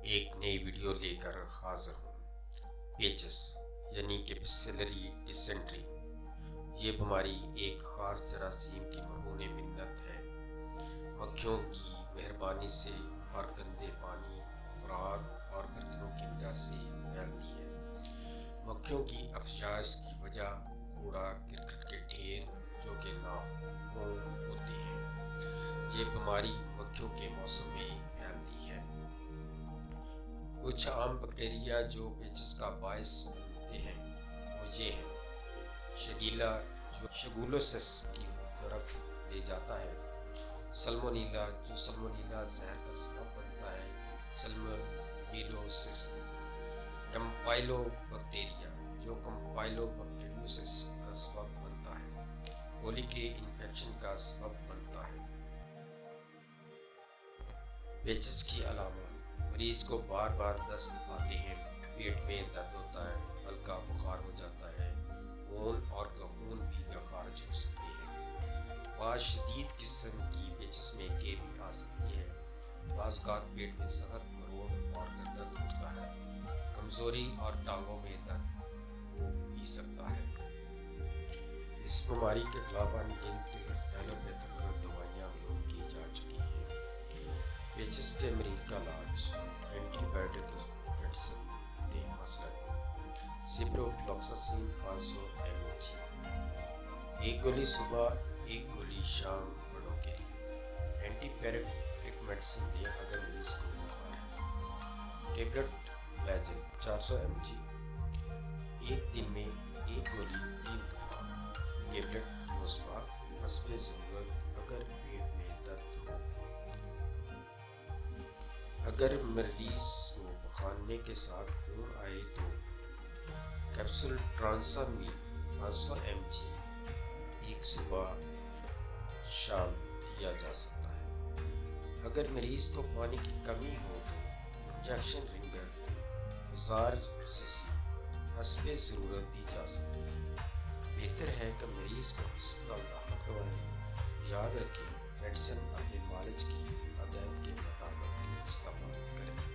ایک نئی ویڈیو لے کر حاضر ہوں۔ پیچس یعنی کہ پیسیلری ڈیسینٹری، یہ بیماری ایک خاص جراثیم کی مرہون منت ہے۔ مکھیوں کی مہربانی سے اور گندے پانی، خوراک اور برتنوں کی وجہ سے پھیلتی ہے۔ مکھیوں کی افزائش کی وجہ کوڑا کرکٹ کے ڈھیر جو کہ ناخن ہوتے ہیں۔ یہ بیماری مکھیوں کے موسم میں پھیلتی ہے۔ کچھ عام بیکٹیریا جو پیچس کا باعث بنتے ہیں وہ یہ ہیں: شگیلا جو شگولوسس کی طرف لے جاتا ہے، سلمونیلا جو سلمونیلا زہر کا سبب بنتا ہے، سلمونیلوسس، کمپائلو بیکٹیریا جو کمپائلو بیکٹیریوسس کا سبب بنتا ہے، کولی کے انفیکشن کا سبب بنتا ہے۔ پیچس کی علامات: مریض کو بار بار دست آتے ہیں، پیٹ میں درد ہوتا ہے، ہلکا بخار ہو جاتا ہے، خون اور گہون بھی خارج ہو سکتے ہیں۔ بعض شدید قسم کی پیچس میں کے بھی آ سکتی ہے۔ بعض اوقات پیٹ میں سخت مروڑ اور درد ہوتا ہے۔ کمزوری اور ٹانگوں میں درد ہو بھی سکتا ہے۔ اس بیماری کے خلاف ان گنت ایلوپیتھک دوائیاں معلوم کی جا چکی ہیں۔ پیچس کے مریض کا علاج: اینٹی بائیوٹک میڈیسن دیں، مثلاً سپروفلوکساسین 500 mg، ایک گولی صبح، ایک گولی شام بڑوں کے لیے۔ اینٹی پیریٹک میڈیسن دیں اگر مریض کو بخار ہے۔ ٹیبلٹ فلیجل 400 mg، ایک دن میں ایک گولی 3 دفعہ۔ ٹیبلٹ نسخہ حسب ضرورت اگر پیٹ میں درد ہو۔ اگر مریض کو پخانے کے ساتھ خون آئے تو کیپسول ٹرانسامین 500 mg، ایک صبح شام دیا جا سکتا ہے۔ اگر مریض کو پانی کی کمی ہو تو انجیکشن رنگر 1000 cc حسب ضرورت دی جا سکتی ہے۔ بہتر ہے کہ مریض کو ہسپتال داخل کروائیں۔ یاد رکھیں، میڈیسن اپنے معالج کی ہدایت کے مطابق استعمال کریں۔